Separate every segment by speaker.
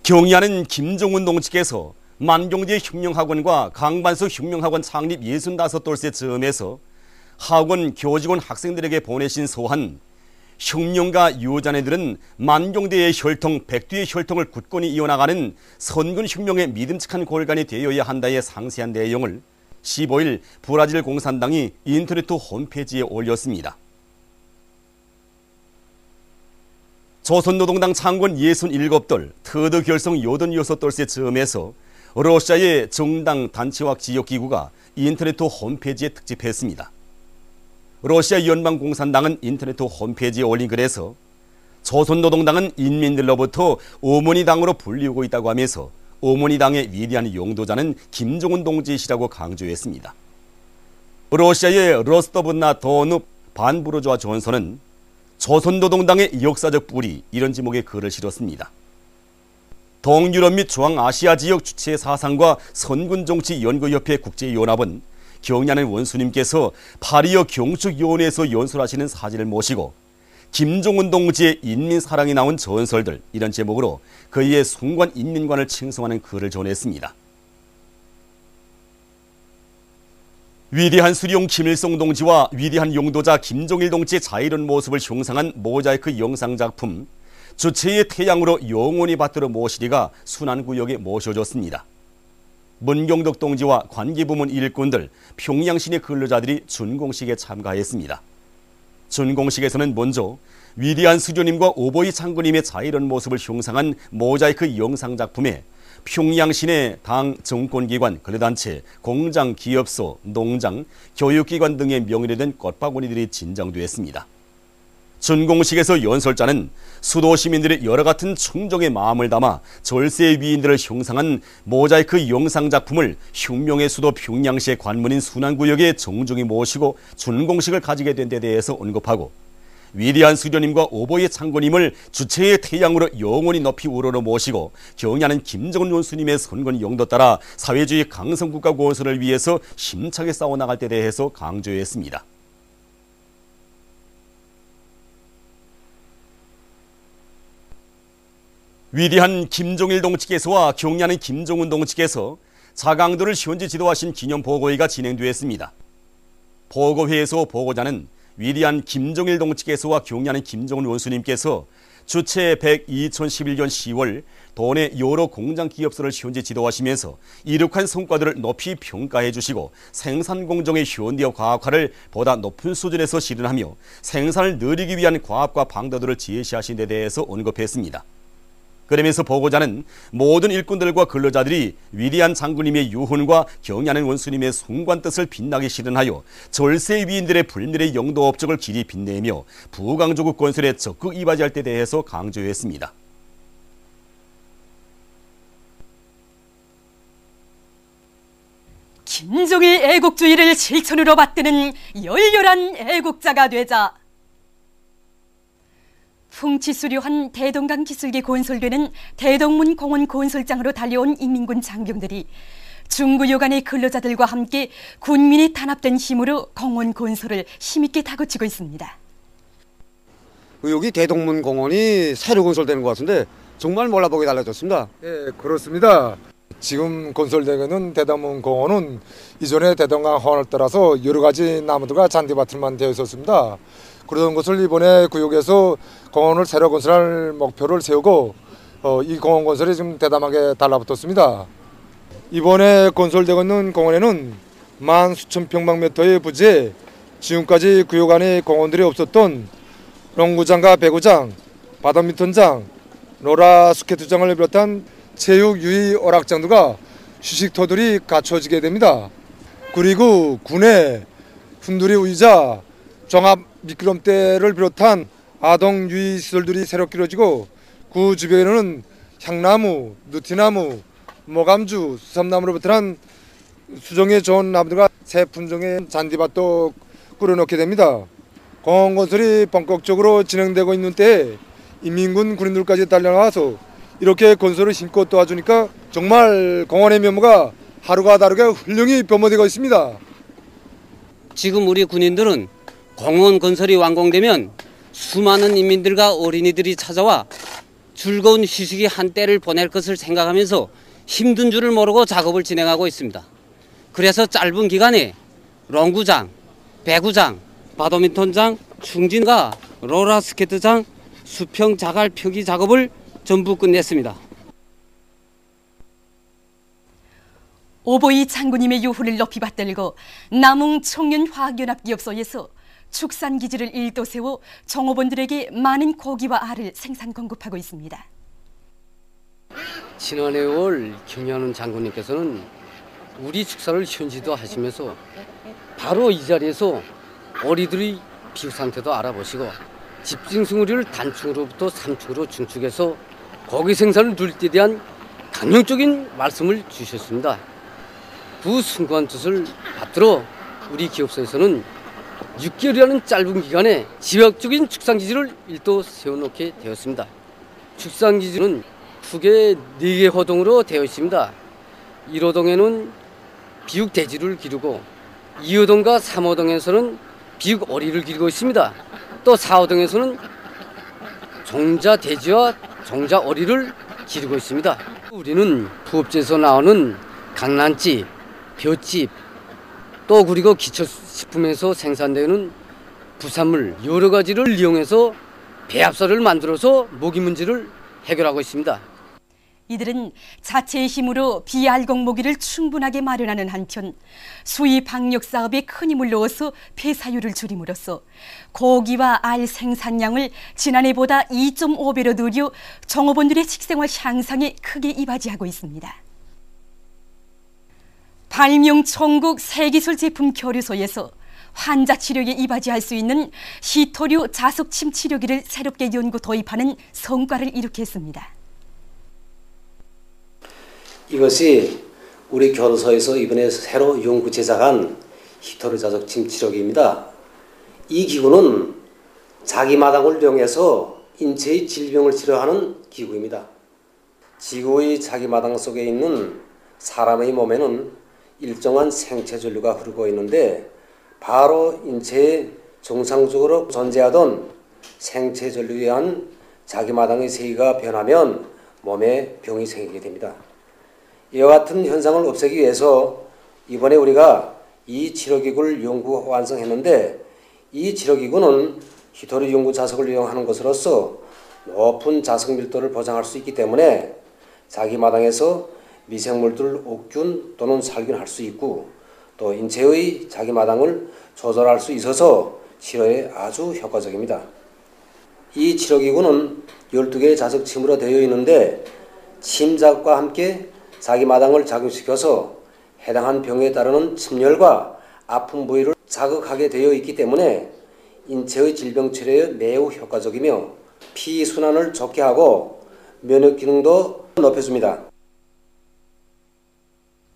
Speaker 1: 경의하는 김종운 동지께서 만경대 혁명학원과 강반수 혁명학원 창립 65돌째 즈음에서 학원 교직원 학생들에게 보내신 소한 혁명가 유자네들은 만경대의 혈통, 백두의 혈통을 굳건히 이어나가는 선군혁명의 믿음직한 골간이 되어야 한다의 상세한 내용을 15일 브라질 공산당이 인터넷 홈페이지에 올렸습니다. 조선노동당 창건 67돌, 트드 결성 86돌째 즈음에서 러시아의 정당 단체와 지역기구가 인터넷 홈페이지에 특집했습니다. 러시아 연방공산당은 인터넷 홈페이지에 올린 글에서 조선노동당은 인민들로부터 어머니당으로 불리우고 있다고 하면서 어머니당의 위대한 용도자는 김종운 동지시라고 강조했습니다. 러시아의 로스토브나 도누 반부르주아 전선은 조선노동당의 역사적 뿌리 이런 제목의 글을 실었습니다. 동유럽 및 중앙아시아 지역 주체 사상과 선군정치연구협회 국제연합은 경의하는 원수님께서 파리어 경축위원회에서 연설하시는 사진을 모시고 김종운 동지의 인민사랑이 나온 전설들 이런 제목으로 그의 숭고한 인민관을 칭송하는 글을 전했습니다. 위대한 수령 김일성 동지와 위대한 용도자 김정일 동지의 자유로운 모습을 형상한 모자이크 영상작품 주체의 태양으로 영원히 받들어 모시리가 순환구역에 모셔졌습니다. 문경덕 동지와 관계부문 일꾼들, 평양시내 근로자들이 준공식에 참가했습니다. 준공식에서는 먼저 위대한 수녀님과 오보이 장군님의 자유로운 모습을 형상한 모자이크 영상작품에 평양시내 당, 정권기관, 근로단체, 공장, 기업소, 농장, 교육기관 등의 명예를 든 꽃바구니들이 진정되었습니다. 준공식에서 연설자는 수도 시민들의 여러 같은 충정의 마음을 담아 절세의 위인들을 형상한 모자이크 영상작품을 혁명의 수도 평양시의 관문인 순환구역에 정중히 모시고 준공식을 가지게 된 데 대해서 언급하고 위대한 수녀님과 오보의 창고님을 주체의 태양으로 영원히 높이 우러러 모시고 경의하는 김정은 원수님의 선건 용도 따라 사회주의 강성국가 건설을 위해서 힘차게 싸워나갈 때 대해서 강조했습니다. 위대한 김종일 동지께서와 경의하는 김종운 동지께서 자강도를 현지 지도하신 기념 보고회가 진행되었습니다. 보고회에서 보고자는 위대한 김종일 동지께서와 경의하는 김종운 원수님께서 주체 2011년 10월 도내 여러 공장 기업소를 현지 지도하시면서 이룩한 성과들을 높이 평가해 주시고 생산 공정의 현대화 과학화를 보다 높은 수준에서 실현하며 생산을 늘리기 위한 과학과 방도들을 제시하신 데 대해서 언급했습니다. 그러면서 보고자는 모든 일꾼들과 근로자들이 위대한 장군님의 유훈과 경의하는 원수님의 숭고한 뜻을 빛나게 실현하여 절세 위인들의 불멸의 영도 업적을 길이 빛내며 부강조국 건설에 적극 이바지할 때 대해서 강조했습니다.
Speaker 2: 김종일 애국주의를 실천으로 받드는 열렬한 애국자가 되자 풍치수료한 대동강 기술기 건설되는 대동문 공원 건설장으로 달려온 인민군 장병들이 중구요간의 근로자들과 함께 군민이 단합된 힘으로 공원 건설을 힘있게 다그치고 있습니다.
Speaker 3: 여기 대동문 공원이 새로 건설되는 것 같은데 정말 몰라보게 달라졌습니다.
Speaker 4: 네, 그렇습니다. 지금 건설되고 있는 대동문 공원은 이전에 대동강 하원을 따라서 여러 가지 나무들과 잔디밭들만 되어 있었습니다. 그런 것을 이번에 구역에서 공원을 새로 건설할 목표를 세우고 이 공원 건설이 지금 대담하게 달라붙었습니다. 이번에 건설되고 있는 공원에는 만 수천 평방미터의 부지에 지금까지 구역 안에 공원들이 없었던 농구장과 배구장, 바드민턴장, 로라 스케이트장을 비롯한 체육 유의 오락장들과 휴식터들이 갖춰지게 됩니다. 그리고 군의 훈두리 의자, 종합 미끄럼대를 비롯한 아동 유의 시설들이 새로 끼워지고 그 주변에는 향나무, 느티나무, 모감주, 수삼나무로 비롯한 수정에 좋은 나무들과 새 품종의 잔디밭도 꾸려놓게 됩니다. 공원 건설이 본격적으로 진행되고 있는 때에 인민군 군인들까지 달려나와서 이렇게 건설을 힘껏 도와주니까 정말 공원의 면모가 하루가 다르게 훌륭히 변모되고 있습니다.
Speaker 5: 지금 우리 군인들은 공원 건설이 완공되면 수많은 인민들과 어린이들이 찾아와 즐거운 휴식이 한때를 보낼 것을 생각하면서 힘든 줄을 모르고 작업을 진행하고 있습니다. 그래서 짧은 기간에 롱구장, 배구장, 바도민턴장, 충진과 롤러스케이트장, 수평 자갈 표기 작업을 전부 끝냈습니다.
Speaker 2: 오보이 장군님의 요후를 높이 받들고 남웅 청년화학연합기업소에서 축산기지를 일도 세워 종업원들에게 많은 고기와 알을 생산 공급하고 있습니다.
Speaker 6: 지난해 5월 경의하는 장군님께서는 우리 축사를 현지도하시면서 바로 이 자리에서 어리들의 비육 상태도 알아보시고 집중승우리를 단축으로부터 3축으로 중축해서 고기 생산을 누릴 때 대한 강력적인 말씀을 주셨습니다. 그 숭고한 뜻을 받들어 우리 기업소에서는 6개월이라는 짧은 기간에 지역적인 축산기지를 일도 세워놓게 되었습니다. 축산기지는 크게 4개 호동으로 되어 있습니다. 1호동에는 비육 돼지를 기르고 2호동과 3호동에서는 비육 어리를 기르고 있습니다. 또 4호동에서는 종자 돼지와 종자 어리를 기르고 있습니다. 우리는 부업지에서 나오는 강난집, 볏집, 또 그리고 기초식품에서 생산되는 부산물 여러 가지를 이용해서 배합사를 만들어서 모기 문제를 해결하고 있습니다.
Speaker 2: 이들은 자체의 힘으로 비알곡 모기를 충분하게 마련하는 한편 수의 방역 사업에 큰 힘을 넣어서 폐사율을 줄임으로써 고기와 알 생산량을 지난해보다 2.5배로 늘려 종업원들의 식생활 향상에 크게 이바지하고 있습니다. 발명 천국 새기술 제품 교류소에서 환자 치료에 이바지할 수 있는 히토류 자석침 치료기를 새롭게 연구 도입하는 성과를 이룩했습니다.
Speaker 7: 이것이 우리 교도소에서 이번에 새로 연구 제작한 히토류 자석침 치료기입니다. 이 기구는 자기 마당을 이용해서 인체의 질병을 치료하는 기구입니다. 지구의 자기 마당 속에 있는 사람의 몸에는 일정한 생체 전류가 흐르고 있는데 바로 인체에 정상적으로 존재하던 생체 전류에 의한 자기 마당의 세기가 변하면 몸에 병이 생기게 됩니다. 이와 같은 현상을 없애기 위해서 이번에 우리가 이 치료기구를 연구 완성했는데 이 치료기구는 히토류 연구 자석을 이용하는 것으로서 높은 자석 밀도를 보장할 수 있기 때문에 자기 마당에서 미생물들 옥균 또는 살균할 수 있고 또 인체의 자기 마당을 조절할 수 있어서 치료에 아주 효과적입니다. 이 치료기구는 12개의 자석침으로 되어 있는데 침작과 함께 자기 마당을 작용시켜서 해당한 병에 따르는 침열과 아픈 부위를 자극하게 되어 있기 때문에 인체의 질병 치료에 매우 효과적이며 피순환을 좋게 하고 면역 기능도 높여줍니다.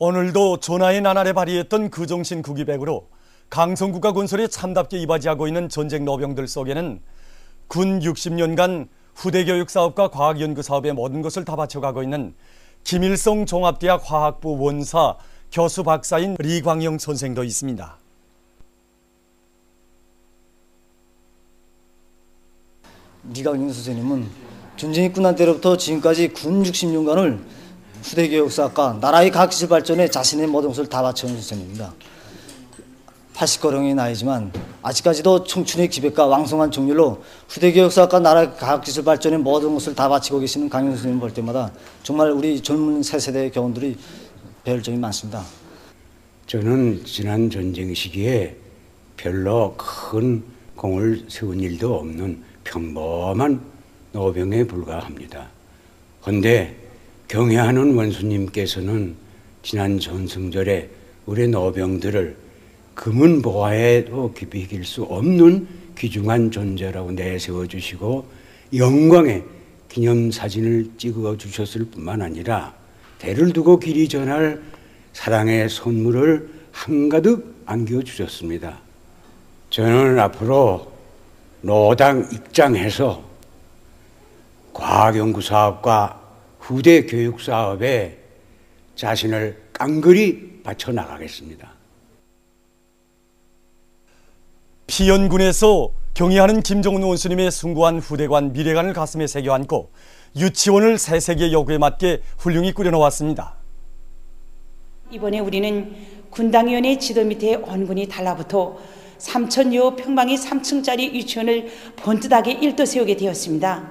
Speaker 1: 오늘도 전하의 나날에 발휘했던 그정신 구기백으로 강성국가 건설에 참답게 이바지하고 있는 전쟁 노병들 속에는 군 60년간 후대교육 사업과 과학연구 사업에 모든 것을 다 바쳐가고 있는 김일성 종합대학 화학부 원사 교수 박사인 리광영 선생도 있습니다.
Speaker 8: 리광영 선생님은 전쟁이 끝난 때로부터 지금까지 군 60년간을 후대교육사학과 나라의 과학기술 발전에 자신의 모든 것을 다 바쳐온 선생님입니다. 80거령의 나이지만 아직까지도 청춘의 기백과 왕성한 정열로 후대교육사학과 나라의 과학기술 발전에 모든 것을 다 바치고 계시는 강영 선생님을 볼 때마다 정말 우리 젊은 새 세대의 교원들이 배울 점이 많습니다.
Speaker 9: 저는 지난 전쟁 시기에 별로 큰 공을 세운 일도 없는 평범한 노병에 불과합니다. 그런데 경애하는 원수님께서는 지난 전승절에 우리 노병들을 금은 보화에도 비길 수 없는 귀중한 존재라고 내세워 주시고 영광의 기념사진을 찍어 주셨을 뿐만 아니라 대를 두고 길이 전할 사랑의 선물을 한가득 안겨주셨습니다. 저는 앞으로 노당 입장해서 과학연구사업과 후대 교육사업에 자신을 깡그리 바쳐나가겠습니다. 피연군에서 경의하는 김정은 원수님의 숭고한 후대관 미래관을 가슴에 새겨 안고
Speaker 1: 유치원을 새세계 요구에 맞게 훌륭히 꾸려놓았습니다.
Speaker 10: 이번에 우리는 군당위원회 지도 밑에 원군이 달라붙어 3,000여 평방의 3층짜리 유치원을 번듯하게 일떠세우게 되었습니다.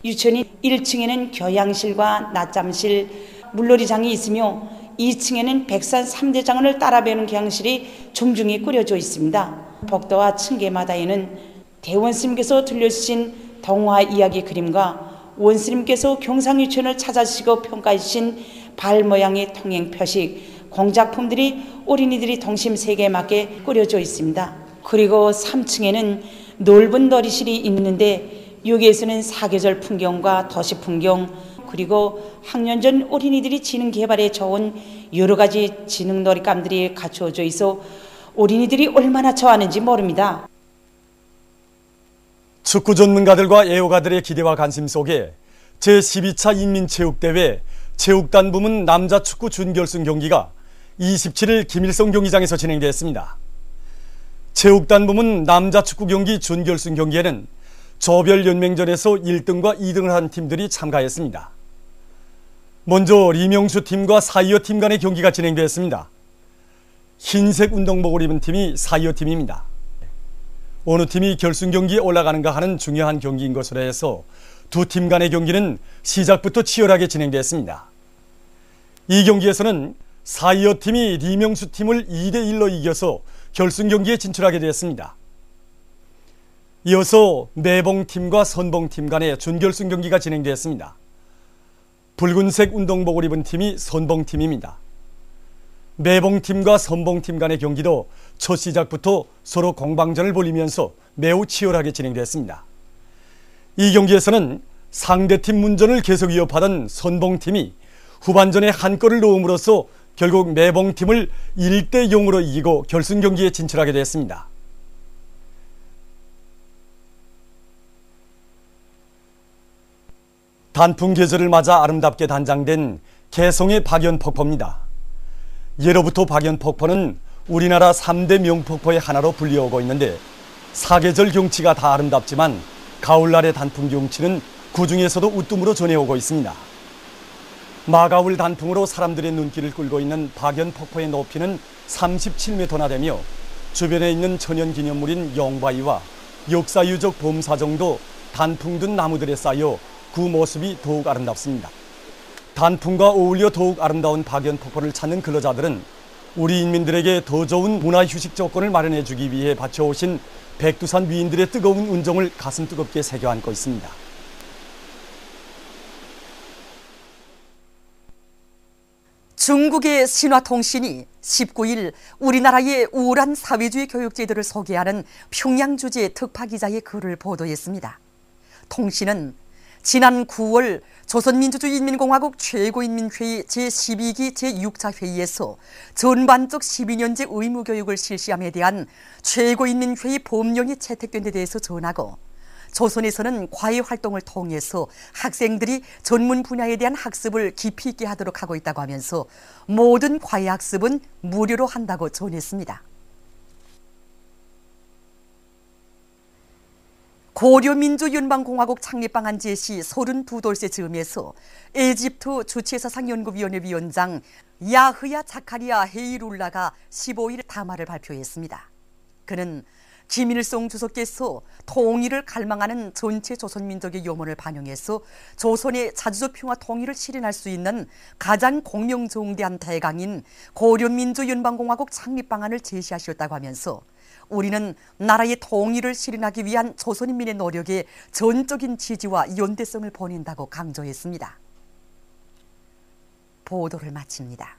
Speaker 10: 유치원 1층에는 교양실과 낮잠실, 물놀이장이 있으며 2층에는 백산 3대 장원을 따라 배우는 교양실이 종중히 꾸려져 있습니다. 복도와 층계마다에는 대원스님께서 들려주신 동화 이야기 그림과 원스님께서 경상유치원을 찾아주시고 평가해 주신 발 모양의 통행 표식, 공작품들이 어린이들이 동심 세계에 맞게 꾸려져 있습니다. 그리고 3층에는 넓은 놀이실이 있는데 여기에서는 사계절 풍경과 도시 풍경, 그리고 학년 전 어린이들이 지능 개발에 좋은 여러 가지 지능 놀이감들이 갖추어져 있어 어린이들이 얼마나 좋아하는지 모릅니다.
Speaker 1: 축구 전문가들과 애호가들의 기대와 관심 속에 제12차 인민체육대회 체육단 부문 남자 축구 준결승 경기가 27일 김일성 경기장에서 진행됐습니다. 체육단 부문 남자 축구 경기 준결승 경기에는 조별 연맹전에서 1등과 2등을 한 팀들이 참가했습니다. 먼저 리명수 팀과 사이어 팀 간의 경기가 진행됐습니다. 흰색 운동복을 입은 팀이 사이어 팀입니다. 어느 팀이 결승 경기에 올라가는가 하는 중요한 경기인 것으로 해서 두 팀 간의 경기는 시작부터 치열하게 진행됐습니다. 이 경기에서는 사이어 팀이 리명수 팀을 2대1로 이겨서 결승 경기에 진출하게 되었습니다. 이어서 내봉팀과 선봉팀 간의 준결승 경기가 진행되었습니다. 붉은색 운동복을 입은 팀이 선봉팀입니다. 내봉팀과 선봉팀 간의 경기도 첫 시작부터 서로 공방전을 벌이면서 매우 치열하게 진행됐습니다. 이 경기에서는 상대팀 문전을 계속 이어받은 선봉팀이 후반전에 한 골을 넣음으로써 결국 내봉팀을 1대0으로 이기고 결승 경기에 진출하게 됐습니다. 단풍 계절을 맞아 아름답게 단장된 개성의 박연폭포입니다. 예로부터 박연폭포는 우리나라 3대 명폭포의 하나로 불리우고 있는데 사계절 경치가 다 아름답지만 가을날의 단풍 경치는 그중에서도 우뜸으로 전해오고 있습니다. 마가을 단풍으로 사람들의 눈길을 끌고 있는 박연폭포의 높이는 37m나 되며 주변에 있는 천연기념물인 용바위와 역사유적 범사정도 단풍 든 나무들에 쌓여 그 모습이 더욱 아름답습니다. 단풍과 어울려 더욱 아름다운 박연폭포를 찾는 근로자들은 우리 인민들에게 더 좋은 문화휴식 조건을 마련해 주기 위해 바쳐오신 백두산 위인들의 뜨거운 은정을 가슴 뜨겁게 새겨 안고 있습니다.
Speaker 2: 중국의 신화통신이 19일 우리나라의 우월한 사회주의 교육제도를 소개하는 평양 주재 특파기자의 글을 보도했습니다. 통신은 지난 9월 조선민주주의인민공화국 최고인민회의 제12기 제6차 회의에서 전반적 12년제 의무교육을 실시함에 대한 최고인민회의 법령이 채택된 데 대해서 전하고 조선에서는 과외활동을 통해서 학생들이 전문 분야에 대한 학습을 깊이 있게 하도록 하고 있다고 하면서 모든 과외학습은 무료로 한다고 전했습니다. 고려민주연방공화국 창립방한 제시 32돌째 즈음에서 에집트 주체사상연구위원회 위원장 야흐야 자카리아 헤이룰라가 15일 담화를 발표했습니다. 그는 김일성 주석께서 통일을 갈망하는 전체 조선민족의 염원을 반영해서 조선의 자주적 평화 통일을 실현할 수 있는 가장 공명정대한 대강인 고려민주연방공화국 창립방안을 제시하셨다고 하면서 우리는 나라의 통일을 실현하기 위한 조선인민의 노력에 전적인 지지와 연대성을 보낸다고 강조했습니다. 보도를 마칩니다.